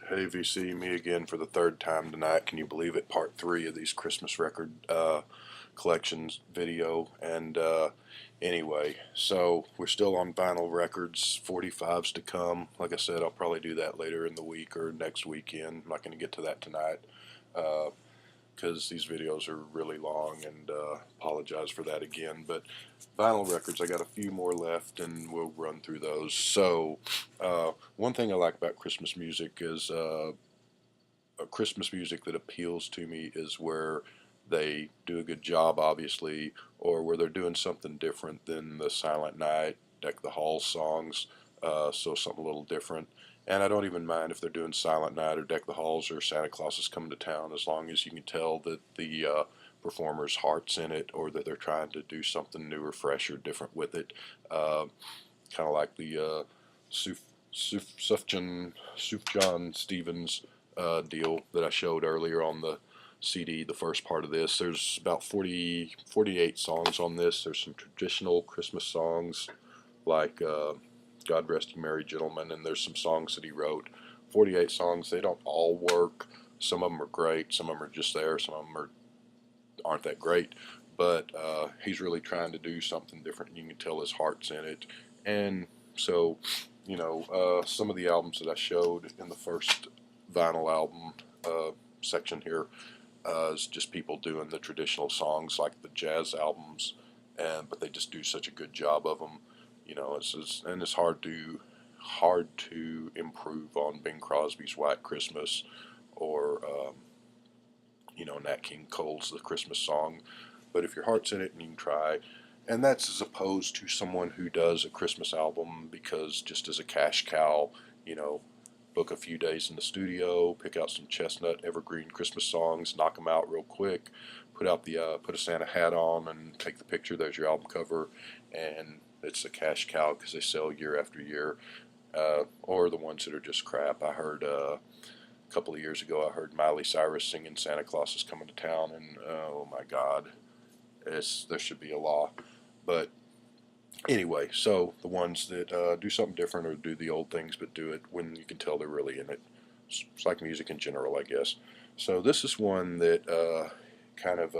Hey VC, me again for the third time tonight. Can you believe it? Part three of these Christmas record collections video. And anyway, so we're still on vinyl records, 45s to come. Like I said, I'll probably do that later in the week or next weekend. I'm not going to get to that tonight because these videos are really long, and apologize for that again. But vinyl records, I got a few more left and we'll run through those. So one thing I like about Christmas music is a Christmas music that appeals to me is where they do a good job, obviously, or where they're doing something different than the Silent Night, Deck the Halls songs, so something a little different. And I don't even mind if they're doing Silent Night or Deck the Halls or Santa Claus is Coming to Town, as long as you can tell that the performer's heart's in it, or that they're trying to do something new or fresh or different with it. Kind of like the Sufjan Stevens deal that I showed earlier on the CD, the first part of this. There's about 48 songs on this. There's some traditional Christmas songs like God Rest You Merry Gentlemen, and there's some songs that he wrote. 48 songs. They don't all work. Some of them are great. Some of them are just there. Some of them aren't that great. But he's really trying to do something different. You can tell his heart's in it. And so, some of the albums that I showed in the first vinyl album section here is just people doing the traditional songs like the jazz albums, but they just do such a good job of them. It's hard to improve on Bing Crosby's White Christmas, or Nat King Cole's The Christmas Song. But if your heart's in it, and you can try. And that's as opposed to someone who does a Christmas album because just as a cash cow, book a few days in the studio, pick out some chestnut evergreen Christmas songs, knock them out real quick, put a Santa hat on, and take the picture. There's your album cover, and it's a cash cow because they sell year after year. Or the ones that are just crap. I heard a couple of years ago, I heard Miley Cyrus singing "Santa Claus is Coming to Town," and oh my God, there should be a law. But anyway, so the ones that do something different or do the old things but do it when you can tell they're really in it. It's like music in general, I guess. So this is one that kind of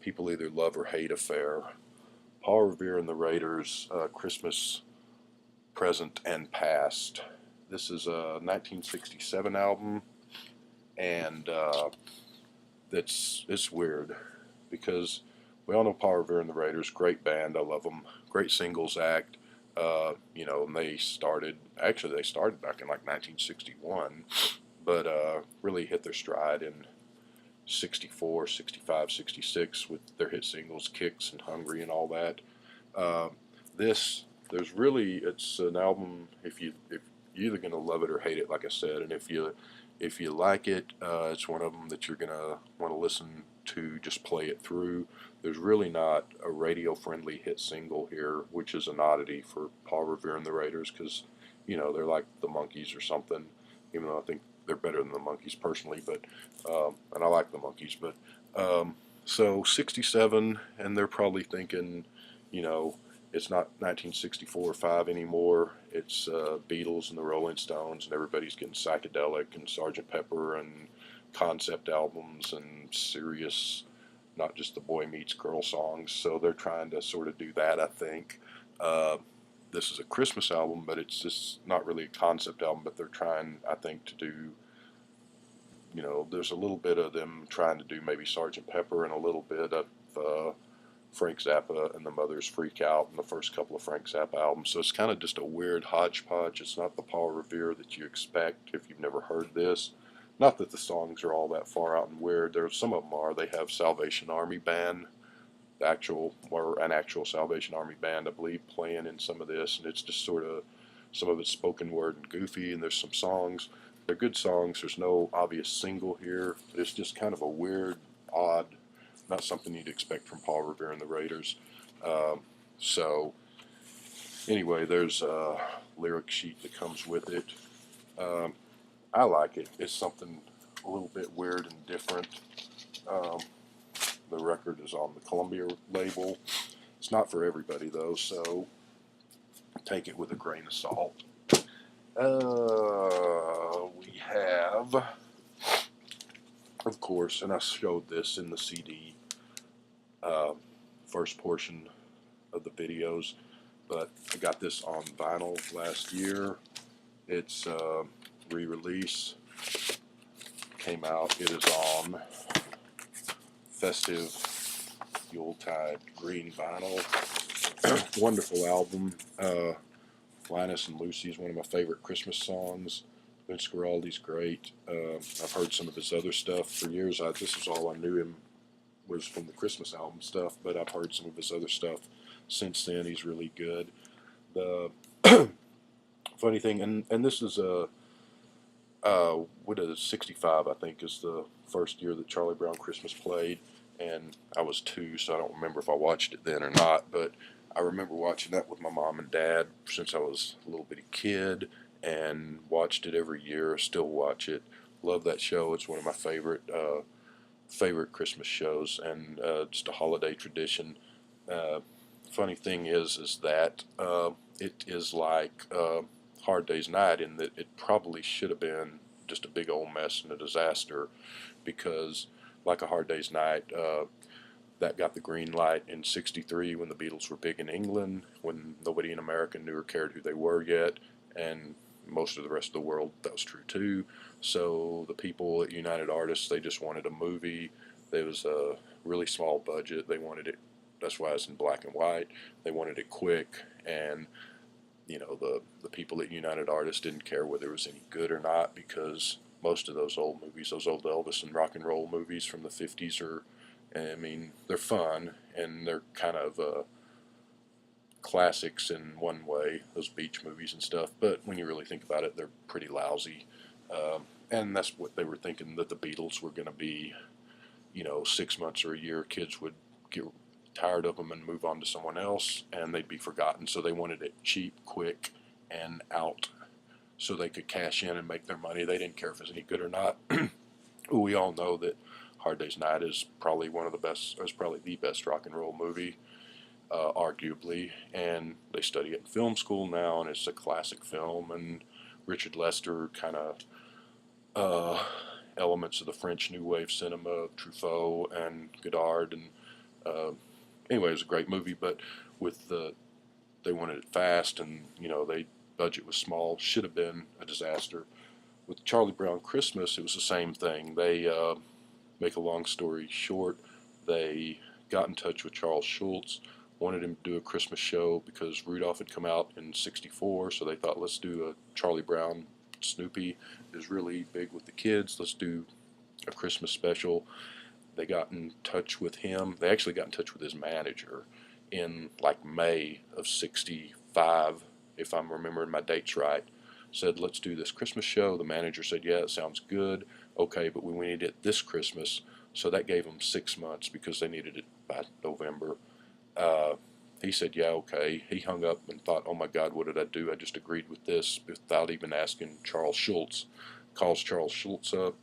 people either love or hate affair. Paul Revere and the Raiders, Christmas Present and Past. This is a 1967 album, and it's weird because we all know Paul Revere and the Raiders, great band, I love them, great singles act. And they started back in like 1961, but really hit their stride in 64, 65, 66 with their hit singles Kicks and Hungry and all that. Uh, it's an album, if you're either going to love it or hate it, like I said, and if you like it, it's one of them that you're going to want to listen to, just play it through. There's really not a radio-friendly hit single here, which is an oddity for Paul Revere and the Raiders, because, they're like the Monkees or something, even though I think they're better than the Monkees personally, but, and I like the Monkees, but, so 67, and they're probably thinking, it's not 1964 or 5 anymore. It's Beatles and the Rolling Stones, and everybody's getting psychedelic, and Sgt. Pepper, and concept albums, and serious, not just the boy meets girl songs. So they're trying to sort of do that, I think. This is a Christmas album, but it's just not really a concept album, but they're trying, I think, to do, there's a little bit of them trying to do maybe Sgt. Pepper and a little bit of Frank Zappa and the Mothers Freak Out and the first couple of Frank Zappa albums. So it's kind of just a weird hodgepodge. It's not the Paul Revere that you expect if you've never heard this. Not that the songs are all that far out and weird. Some of them are. They have Salvation Army Band, an actual Salvation Army band, I believe, playing in some of this, and it's just sort of, some of it's spoken word and goofy, and there's some songs. They're good songs. There's no obvious single here. It's just kind of a weird, odd, not something you'd expect from Paul Revere and the Raiders. So anyway, there's a lyric sheet that comes with it. I like it. It's something a little bit weird and different. The record is on the Columbia label. It's not for everybody though, so take it with a grain of salt. course, and I showed this in the CD first portion of the videos, but I got this on vinyl last year. It's re-release, came out. It is on festive Yuletide green vinyl. Wonderful album. Linus and Lucy is one of my favorite Christmas songs. Vince Guaraldi's great. I've heard some of his other stuff for years. This is all I knew him was from the Christmas album stuff, but I've heard some of his other stuff since then. He's really good. The funny thing, and this is what is 65, I think, is the first year that Charlie Brown Christmas played, and I was 2, so I don't remember if I watched it then or not, but I remember watching that with my mom and dad since I was a little bitty kid, and watched it every year, still watch it. Love that show. It's one of my favorite Christmas shows, and just a holiday tradition. Funny thing is that it is like Hard Day's Night in that it probably should have been just a big old mess and a disaster, because like A Hard Day's Night, that got the green light in '63 when the Beatles were big in England, when nobody in America knew or cared who they were yet, and most of the rest of the world, that was true too. So the people at United Artists, they just wanted a movie. There was a really small budget. They wanted it, that's why it's in black and white. They wanted it quick, and you know, the people at United Artists didn't care whether it was any good or not, because most of those old movies, those old Elvis and rock and roll movies from the 50s are, I mean, they're fun, and they're kind of classics in one way, those beach movies and stuff, but when you really think about it, they're pretty lousy. And that's what they were thinking, that the Beatles were going to be, you know, 6 months or a year. Kids would get tired of them and move on to someone else, and they'd be forgotten. So they wanted it cheap, quick, and out, so they could cash in and make their money. They didn't care if it was any good or not. We all know that Hard Day's Night is probably one of the best, or it's probably the best rock and roll movie, arguably, and they study it in film school now, and it's a classic film, and Richard Lester kind of elements of the French New Wave cinema of Truffaut and Godard, and anyway, it was a great movie, but with they wanted it fast, and you know, budget was small, should have been a disaster. With Charlie Brown Christmas, it was the same thing. They make a long story short, they got in touch with Charles Schulz, wanted him to do a Christmas show because Rudolph had come out in '64, so they thought, let's do a Charlie Brown. Snoopy is really big with the kids, let's do a Christmas special. They got in touch with him. They actually got in touch with his manager in like May of '65, if I'm remembering my dates right. Said, let's do this Christmas show. The manager said, yeah, it sounds good. Okay, but we need it this Christmas. So that gave them 6 months because they needed it by November. He said, yeah, okay. He hung up and thought, oh my God, what did I do? I just agreed with this without even asking Charles Schulz. Calls Charles Schulz up.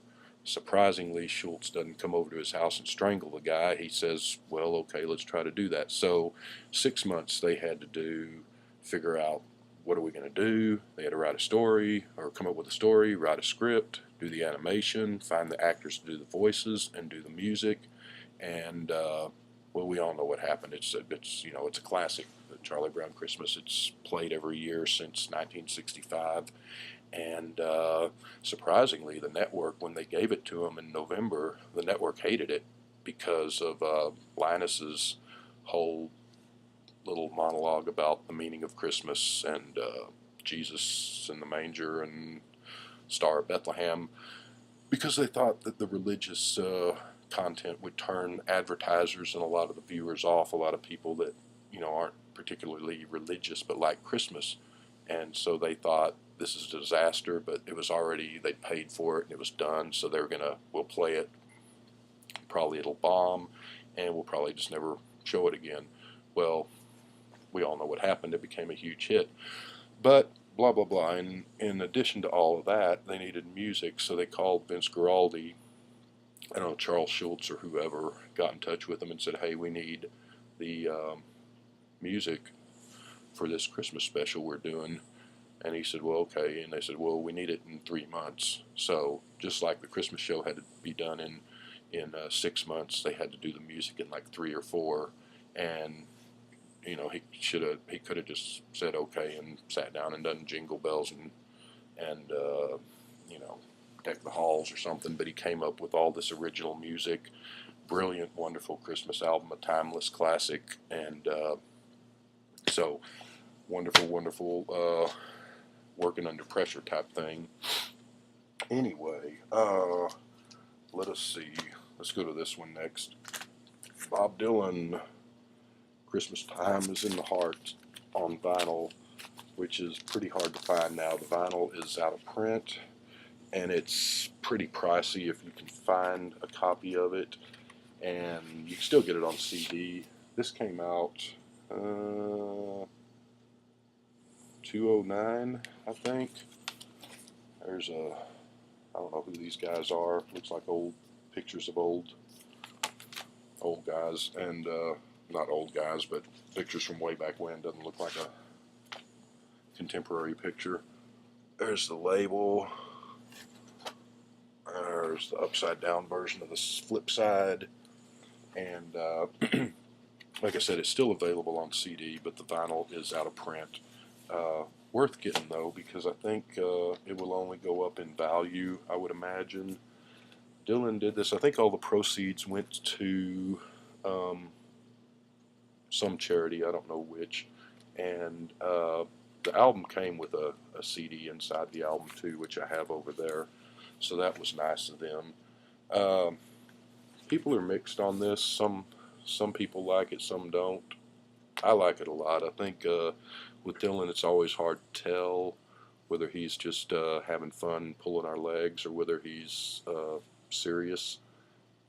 Surprisingly, Schulz doesn't come over to his house and strangle the guy. He says, well, okay, let's try to do that. So 6 months they had to figure out, what are we going to do? They had to write a story, or come up with a story, write a script, do the animation, find the actors to do the voices, and do the music. And well, we all know what happened. It's you know, it's a classic, Charlie Brown Christmas. It's played every year since 1965. And surprisingly, the network, when they gave it to them in November, the network hated it because of Linus's whole little monologue about the meaning of Christmas and Jesus in the manger and Star of Bethlehem, because they thought that the religious content would turn advertisers and a lot of the viewers off, a lot of people that, you know, aren't particularly religious but like Christmas. And so they thought, this is a disaster, but it was already, they paid for it and it was done, so they were gonna, we'll play it, probably it'll bomb, and we'll probably just never show it again. Well, we all know what happened. It became a huge hit. But blah blah blah, and in addition to all of that, they needed music, so they called Vince Guaraldi. I don't know, Charles Schulz or whoever got in touch with them and said, hey, we need the music for this Christmas special we're doing. And he said, well, okay. And they said, well, we need it in 3 months. So just like the Christmas show had to be done in in 6 months. They had to do the music in like 3 or 4, and he could have just said okay and sat down and done Jingle Bells and you know, Deck the Halls or something. But he came up with all this original music. Brilliant, wonderful Christmas album, a timeless classic, and so wonderful, wonderful working under pressure type thing. Anyway, let us see. Let's go to this one next. Bob Dylan, Christmas Time is in the Heart, on vinyl, which is pretty hard to find now. The vinyl is out of print, and it's pretty pricey if you can find a copy of it, and you can still get it on CD. This came out 2009, I think. There's I don't know who these guys are. Looks like old pictures of old guys, and not old guys, but pictures from way back when. Doesn't look like a contemporary picture. There's the label. There's the upside down version of the flip side, and like I said, it's still available on CD, but the vinyl is out of print. Worth getting though, because I think it will only go up in value, I would imagine. Dylan did this. I think all the proceeds went to some charity, I don't know which, and the album came with a CD inside the album too, which I have over there, so that was nice of them. People are mixed on this. Some people like it, some don't. I like it a lot. I think with Dylan, it's always hard to tell whether he's just having fun pulling our legs or whether he's serious.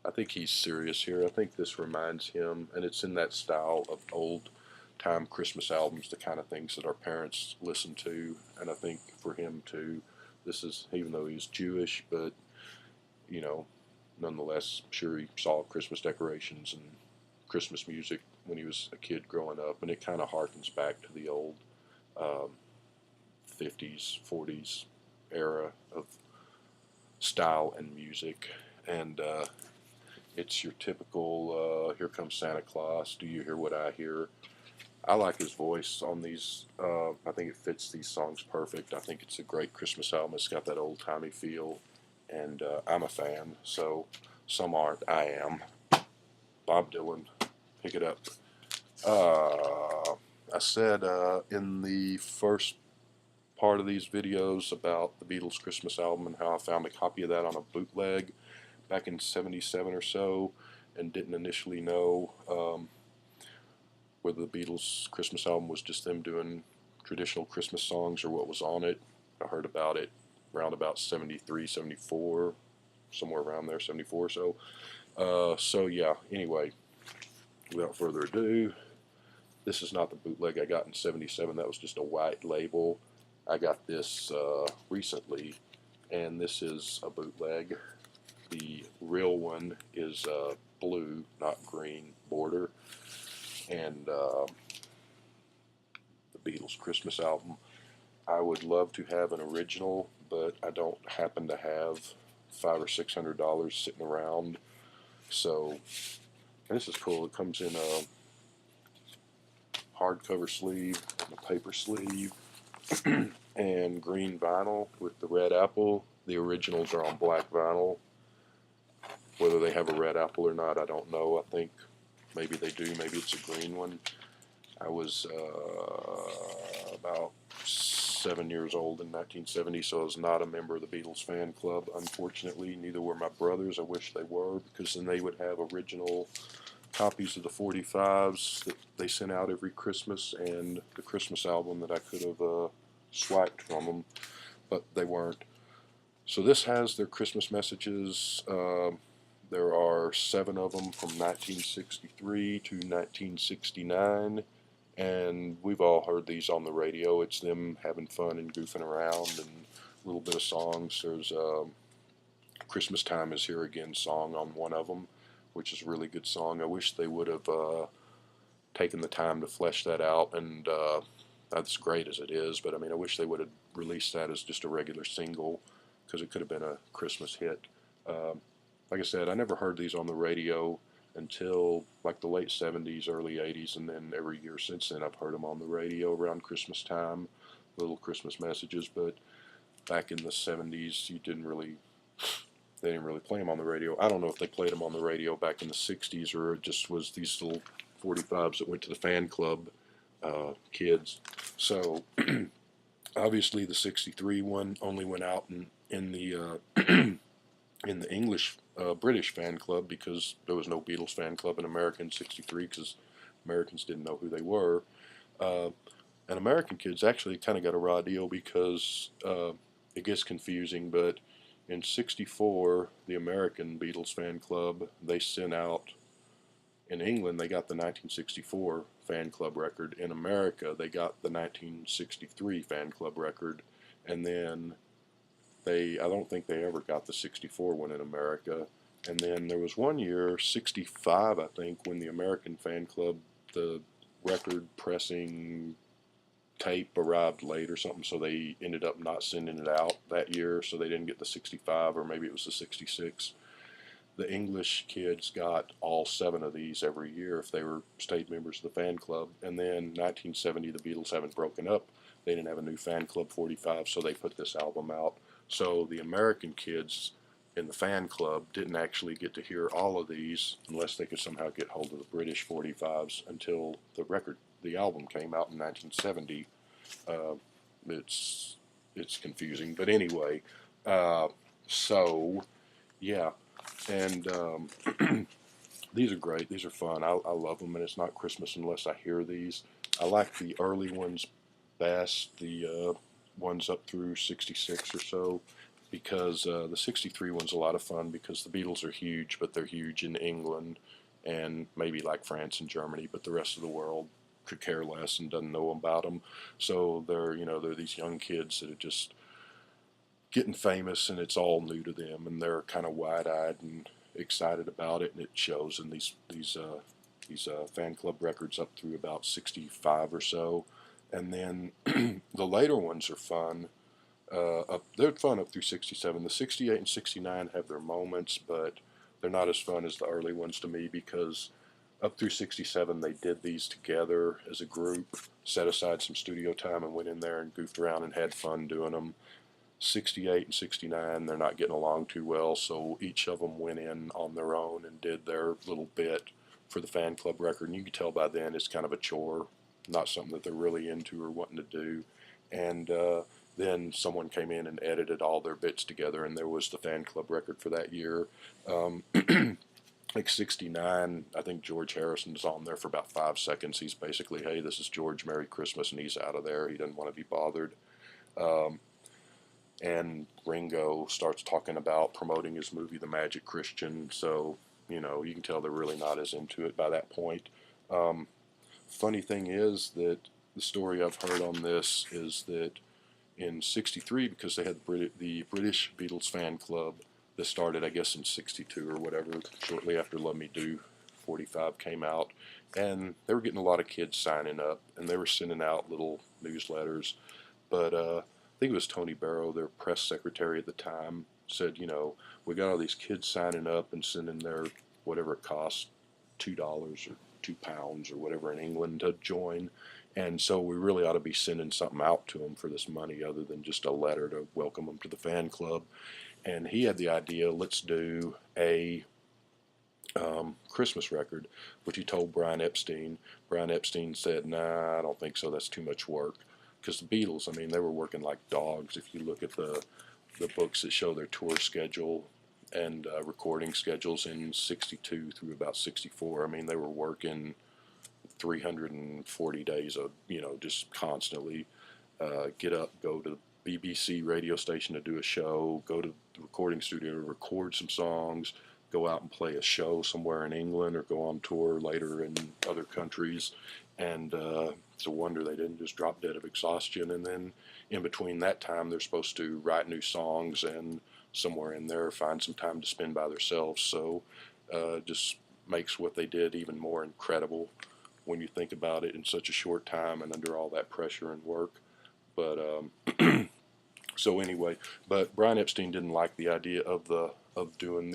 I think he's serious here. I think this reminds him, and it's in that style of old time Christmas albums, the kind of things that our parents listened to, and I think for him too, this is, even though he's Jewish, but nonetheless, I'm sure he saw Christmas decorations and Christmas music when he was a kid growing up, and it kind of harkens back to the old 50s, 40s era of style and music, and it's your typical Here Comes Santa Claus, Do You Hear What I Hear? I like his voice on these. I think it fits these songs perfect. I think it's a great Christmas album. It's got that old-timey feel, and I'm a fan, so some aren't. I am. Bob Dylan, pick it up. I said in the first part of these videos about the Beatles Christmas album and how I found a copy of that on a bootleg back in '77 or so, and didn't initially know whether the Beatles Christmas album was just them doing traditional Christmas songs or what was on it. I heard about it around about 73, 74, somewhere around there, 74 or so. So yeah, anyway, without further ado, this is not the bootleg I got in '77. That was just a white label. I got this recently, and this is a bootleg. The real one is blue, not green border, and the Beatles Christmas album. I would love to have an original, but I don't happen to have $500 or $600 sitting around. So, and this is cool. It comes in a hardcover sleeve, a paper sleeve, and green vinyl with the red apple. The originals are on black vinyl. Whether they have a red apple or not, I don't know. I think maybe they do. Maybe it's a green one. I was about 7 years old in 1970, so I was not a member of the Beatles fan club, unfortunately. Neither were my brothers. I wish they were, because then they would have original copies of the 45s that they sent out every Christmas and the Christmas album that I could have swiped from them, but they weren't. So this has their Christmas messages. There are 7 of them from 1963 to 1969, and we've all heard these on the radio. It's them having fun and goofing around and a little bit of songs. There's Christmas Time Is Here Again song on one of them, which is a really good song. I wish they would have taken the time to flesh that out, and that's great as it is, but I mean, I wish they would have released that as just a regular single, because it could have been a Christmas hit. like I said, I never heard these on the radio until like the late 70s, early 80s, and then every year since then I've heard them on the radio around Christmas time, little Christmas messages. But back in the 70s, they didn't really play them on the radio. I don't know if they played them on the radio back in the 60s or it just was these little 45s that went to the fan club kids. So obviously the 63 one only went out in the in the English British fan club because there was no Beatles fan club in America in '63 because Americans didn't know who they were. Uh, and American kids actually kind of got a raw deal because it gets confusing. But in '64, the American Beatles fan club they sent out in England they got the 1964 fan club record. In America, they got the 1963 fan club record, and then I don't think they ever got the '64 one in America. And then there was one year, '65, I think, when the American fan club, the record pressing tape arrived late or something, so they ended up not sending it out that year, so they didn't get the '65, or maybe it was the '66. The English kids got all 7 of these every year if they were stayed members of the fan club. And then 1970, the Beatles haven't broken up. They didn't have a new fan club 45, so they put this album out. So the American kids in the fan club didn't actually get to hear all of these unless they could somehow get hold of the British 45s until the album came out in 1970. Uh, it's confusing, but anyway, so yeah, and these are great. These are fun. I love them, and it's not Christmas unless I hear these. I like the early ones best, the ones up through '66 or so, because the '63 one's a lot of fun because the Beatles are huge, but they're huge in England and maybe like France and Germany, but the rest of the world could care less and doesn't know about them. So they're these young kids that are just getting famous, and it's all new to them, and they're kind of wide-eyed and excited about it, and it shows in these fan club records up through about '65 or so. And then the later ones are fun. They're fun up through '67. The '68 and '69 have their moments, but they're not as fun as the early ones to me because up through '67 they did these together as a group, set aside some studio time and went in there and goofed around and had fun doing them. '68 and '69 they're not getting along too well, so each of them went in on their own and did their little bit for the fan club record, and you can tell by then it's kind of a chore, not something that they're really into or wanting to do. And then someone came in and edited all their bits together, and there was the fan club record for that year. Um, like '69, I think George Harrison's on there for about 5 seconds. He's basically, hey, this is George, Merry Christmas, and he's out of there. He doesn't want to be bothered. Um, and Ringo starts talking about promoting his movie, The Magic Christian. So, you can tell they're really not as into it by that point. Um, Funny thing is that the story I've heard on this is that in '63, because they had the British Beatles fan club that started, I guess, in '62 or whatever, shortly after Love Me Do 45 came out, and they were getting a lot of kids signing up, and they were sending out little newsletters. But I think it was Tony Barrow, their press secretary at the time, said, we got all these kids signing up and sending their whatever it costs, $2 or £2 or whatever in England to join. And so we really ought to be sending something out to them for this money other than just a letter to welcome them to the fan club. And he had the idea, let's do a Christmas record, which he told Brian Epstein. Brian Epstein said, nah, I don't think so. That's too much work. Because the Beatles, I mean, they were working like dogs. If you look at the books that show their tour schedule and recording schedules in '62 through about '64, I mean, they were working 340 days of, just constantly get up, go to the BBC radio station to do a show, go to the recording studio to record some songs, go out and play a show somewhere in England or go on tour later in other countries. And it's a wonder they didn't just drop dead of exhaustion. And then in between that time, they're supposed to write new songs and somewhere in there find some time to spend by themselves. So just makes what they did even more incredible when you think about it in such a short time and under all that pressure and work. But so anyway, but Brian Epstein didn't like the idea of doing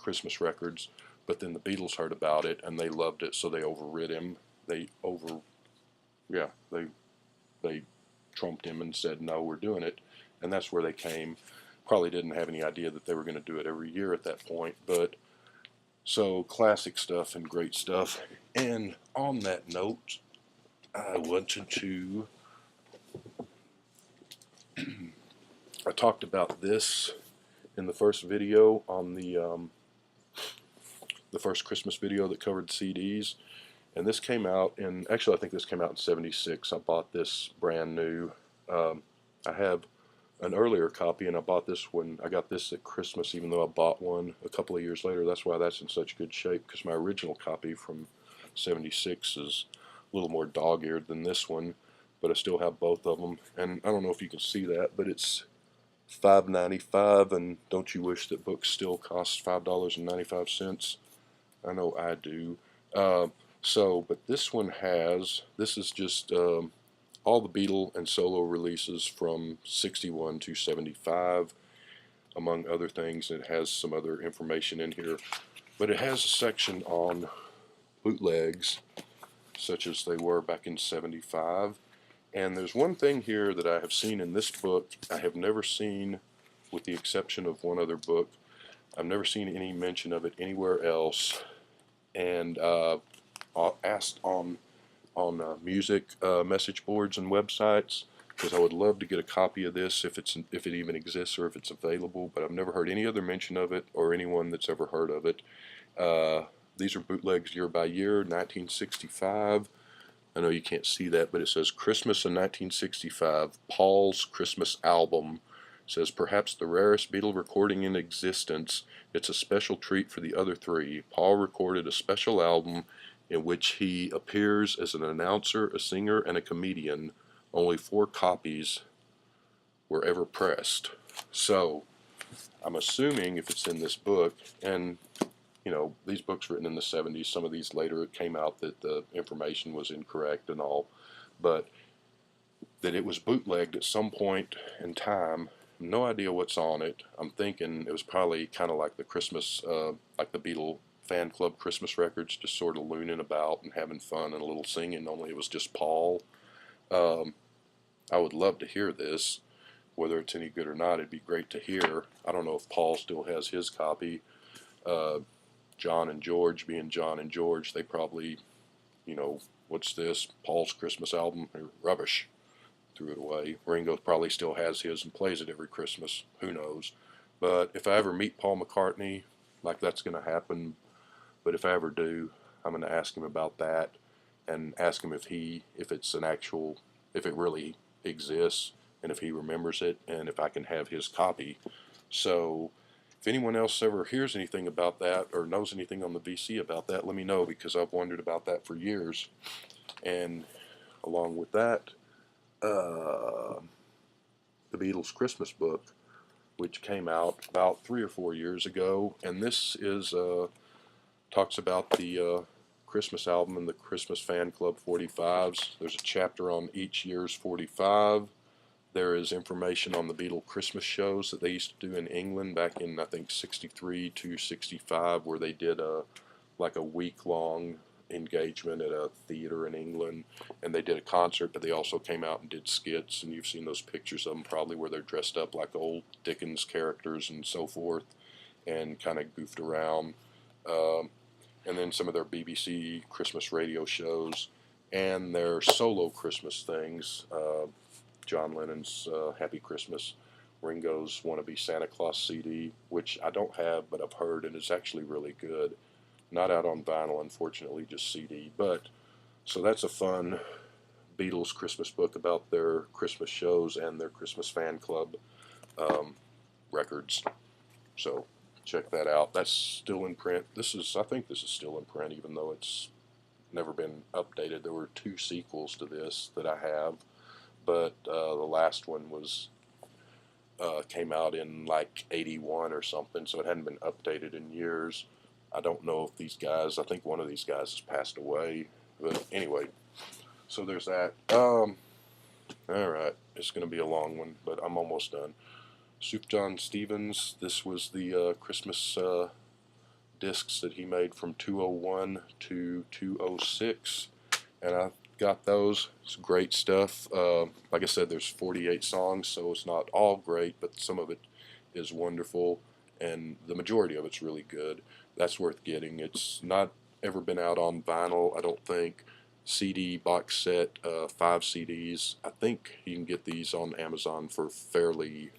Christmas records, but then the Beatles heard about it and they loved it, so they overrid him. Yeah, they trumped him and said, no, we're doing it. And that's where they came. Probably didn't have any idea that they were going to do it every year at that point, but so classic stuff and great stuff. And on that note, I wanted to I talked about this in the first video on the first Christmas video that covered CDs, and this came out in, actually I think this came out in '76. I bought this brand new. I have an earlier copy, and I bought this when I got this at Christmas, even though I bought one a couple of years later. That's why that's in such good shape, because my original copy from '76 is a little more dog-eared than this one, but I still have both of them. And I don't know if you can see that, but it's $5.95, and don't you wish that books still cost $5.95? I know I do. But this one this is just all the Beatle and solo releases from 61 to 75, among other things. It has some other information in here, but it has a section on bootlegs, such as they were back in 75. And there's one thing here that I have seen in this book I have never seen, with the exception of one other book. I've never seen any mention of it anywhere else. And asked on music message boards and websites, because I would love to get a copy of this if it even exists or if it's available. But I've never heard any other mention of it or anyone that's ever heard of it. These are bootlegs year by year. 1965. I know you can't see that, but it says Christmas in 1965, Paul's Christmas album. It says, perhaps the rarest Beatle recording in existence. It's a special treat for the other three. Paul recorded a special album in which he appears as an announcer, a singer, and a comedian. Only 4 copies were ever pressed. So I'm assuming if it's in this book, and you know, these books written in the 70s, some of these later it came out that the information was incorrect and all, but that it was bootlegged at some point in time. No idea what's on it. I'm thinking it was probably kind of like the Christmas, like the Beatle fan club Christmas records, just sort of looning about and having fun and a little singing, only it was just Paul. I would love to hear this. Whether it's any good or not, it'd be great to hear. I don't know if Paul still has his copy. John and George, being John and George, they probably, you know, what's this? Paul's Christmas album? Rubbish. Threw it away. Ringo probably still has his and plays it every Christmas. Who knows? But if I ever meet Paul McCartney, like that's going to happen, but if I ever do, I'm going to ask him about that and ask him if it's an actual, if it really exists and if he remembers it and if I can have his copy. So if anyone else ever hears anything about that or knows anything on the VC about that, let me know, because I've wondered about that for years. And along with that, the Beatles Christmas book, which came out about 3 or 4 years ago, and this is talks about the Christmas album and the Christmas Fan Club 45s. There's a chapter on each year's 45. There is information on the Beatle Christmas shows that they used to do in England back in, I think, 63 to 65, where they did like a week-long engagement at a theater in England, and they did a concert, but they also came out and did skits, and you've seen those pictures of them probably where they're dressed up like old Dickens characters and so forth, and kind of goofed around. And then some of their BBC Christmas radio shows, and their solo Christmas things. John Lennon's Happy Christmas, Ringo's Wannabe Santa Claus CD, which I don't have, but I've heard, and it's actually really good. Not out on vinyl, unfortunately, just CD. But so that's a fun Beatles Christmas book about their Christmas shows and their Christmas fan club records. So check that out. That's still in print. I think this is still in print, even though it's never been updated. There were 2 sequels to this that I have, but the last one came out in like 81 or something, so it hadn't been updated in years. I don't know if these guys, I think one of these guys has passed away, but anyway, so there's that. Alright, it's going to be a long one, but I'm almost done. Sufjan Stevens, this was the Christmas discs that he made from 201 to 206, and I got those. It's great stuff. Like I said, there's 48 songs, so it's not all great, but some of it is wonderful, and the majority of it's really good. That's worth getting. It's not ever been out on vinyl, I don't think. CD box set, 5 CDs. I think you can get these on Amazon for fairly.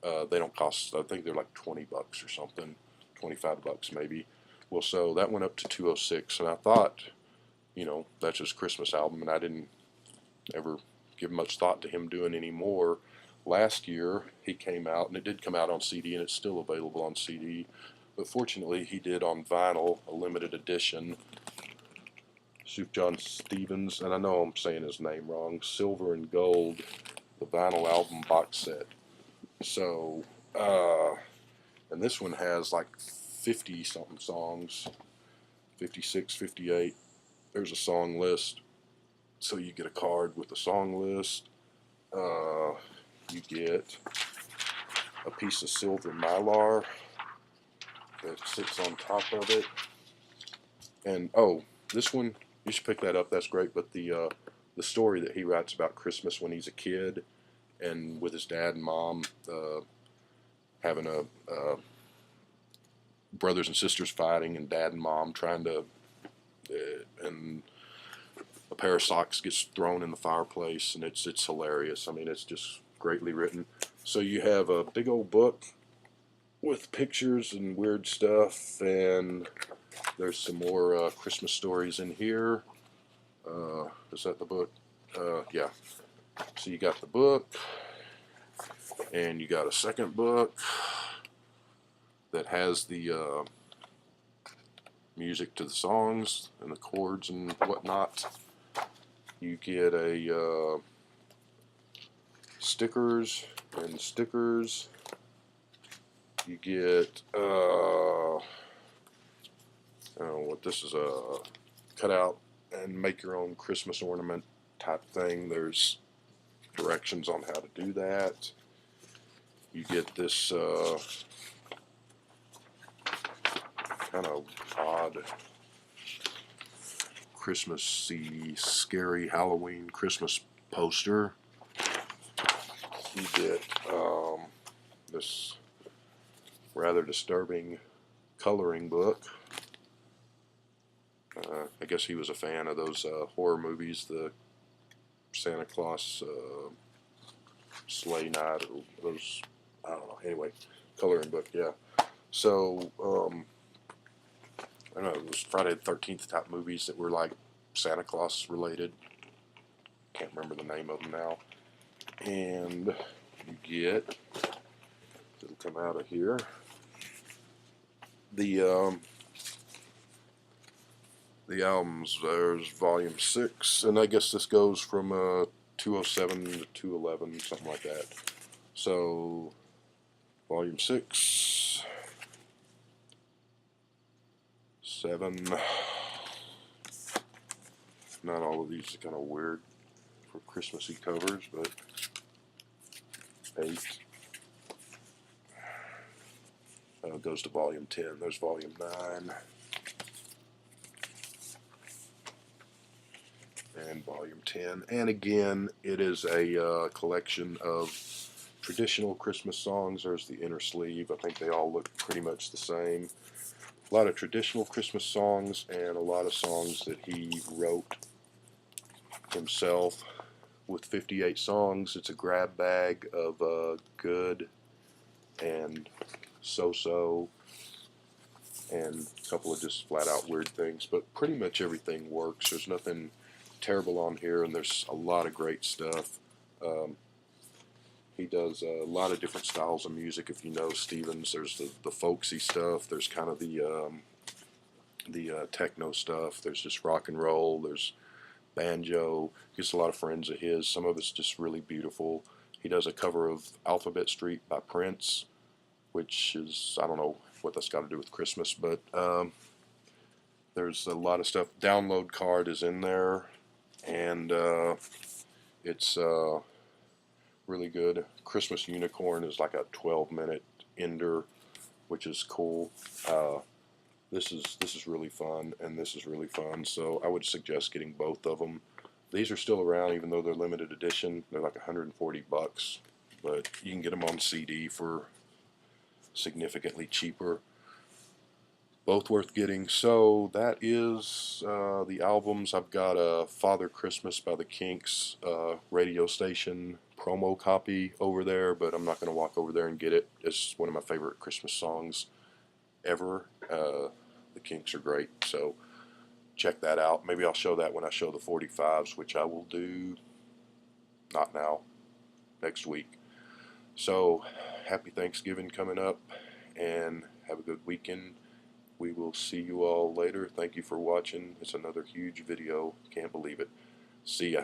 They don't cost. I think they're like $20 or something, $25 maybe. Well, so that went up to 206, and I thought, that's his Christmas album, and I didn't ever give much thought to him doing any more. Last year he came out, and it did come out on CD, and it's still available on CD. But fortunately, he did on vinyl, a limited edition. Sufjan Stevens, and I know I'm saying his name wrong, Silver and Gold, the vinyl album box set. So, and this one has like 50 something songs, 56, 58. There's a song list. So you get a card with the song list. You get a piece of silver mylar that sits on top of it. And oh, this one, you should pick that up. That's great. But the story that he writes about Christmas when he's a kid, and with his dad and mom having brothers and sisters fighting, and dad and mom trying to, and a pair of socks gets thrown in the fireplace, and it's hilarious. I mean, it's just greatly written. So you have a big old book with pictures and weird stuff, and there's some more Christmas stories in here. Is that the book? Yeah. So you got the book, and you got a second book that has the music to the songs and the chords and whatnot. You get a stickers and stickers. You get I don't know what this is, a cutout and make your own Christmas ornament type thing. There's directions on how to do that. You get this kind of odd Christmassy, scary Halloween Christmas poster. You get this rather disturbing coloring book. I guess he was a fan of those horror movies, the Santa Claus Sleigh Night, or those, I don't know. Anyway, coloring book, yeah. So, I don't know, it was Friday the 13th type movies that were like Santa Claus related. Can't remember the name of them now. And you get, it'll come out of here, the albums. There's volume 6, and I guess this goes from 207 to 211, something like that. So, volume 6, 7, not all of these are kind of weird for Christmassy covers, but 8, goes to volume 10. There's volume 9. And volume 10, and again, it is a collection of traditional Christmas songs. There's the inner sleeve. I think they all look pretty much the same. A lot of traditional Christmas songs and a lot of songs that he wrote himself. With 58 songs, it's a grab bag of good and so-so, and a couple of just flat-out weird things, but pretty much everything works. There's nothing terrible on here, and there's a lot of great stuff. He does a lot of different styles of music. If you know Stevens, there's the folksy stuff. There's kind of the techno stuff. There's just rock and roll. There's banjo. He's a lot of friends of his. Some of it's just really beautiful. He does a cover of Alphabet Street by Prince, which is, I don't know what that's got to do with Christmas, but there's a lot of stuff. Download card is in there, and it's really good. Christmas Unicorn is like a 12-minute ender, which is cool. This is really fun, and this is really fun. So I would suggest getting both of them. These are still around, even though they're limited edition. They're like 140 bucks, but you can get them on CD for significantly cheaper. Both worth getting. So that is the albums. I've got a Father Christmas by the Kinks radio station promo copy over there, but I'm not going to walk over there and get it. It's one of my favorite Christmas songs ever. The Kinks are great, so check that out. Maybe I'll show that when I show the 45s, which I will do not now, next week. So happy Thanksgiving coming up, and have a good weekend. We will see you all later. Thank you for watching. It's another huge video. Can't believe it. See ya.